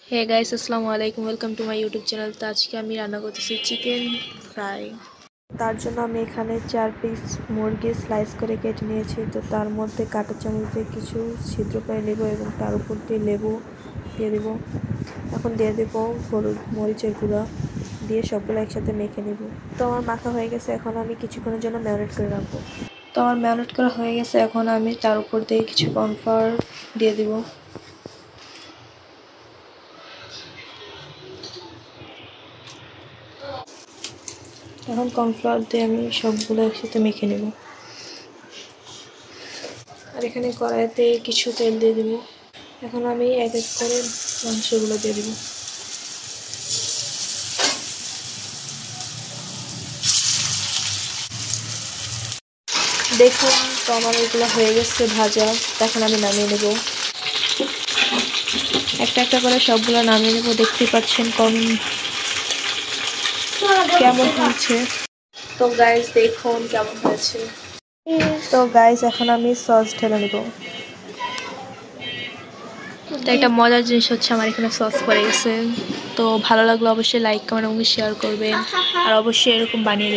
Hey guys, আসসালামু আলাইকুম। Welcome to my YouTube channel. তো আজকে আমি রান্না করতেছি চিকেন ফ্রাই। তার জন্য আমি এখানে 4 পিস মুরগি স্লাইস করে কেটে নিয়েছি। তো তার মধ্যে কাঁটা চামচ দিয়ে কিছু ছিদ্র করে নেব এবং তার উপর দিয়ে লেবু দিয়ে দেব। এখন দিয়ে দেব হলুদ, মরিচের গুঁড়া দিয়ে সবগুলো একসাথে মেখে নেব। তো আমার মাখা হয়ে গেছে, এখন আমি কিছুক্ষণের জন্য ম্যারিনেট করে রাখবো। তো আমার ম্যারিনেট করা হয়ে গেছে, এখন আমি তার উপর দিয়ে কিছু কর্নফ্লাওয়ার দিয়ে দেব। এখন কর্নফ্লাওয়ার দিয়ে আমি সবগুলো একসাথে মেখে নেব। আর এখানে কড়াইতে কিছু তেল দিয়ে দেব। এখন আমি এক এক করে মাংসগুলো দিয়ে দেব। দেখুন, তো আমার এগুলো হয়ে গেছে ভাজা। এখন আমি নামিয়ে নেব। একটা একটা করে সবগুলো নামিয়ে নেব। দেখতেই পাচ্ছেন কেমন হয়েছে। তো গাইস দেখুন কেমন হয়েছে। তো গাইস এখন আমি সস ঢেলে নেব। তো একটা মজার জিনিস হচ্ছে, আমার এখানে সস পড়ে গেছে। তো ভালো লাগলো অবশ্যই লাইক কমেন্ট এবং শেয়ার করবেন, আর অবশ্যই এরকম বানিয়ে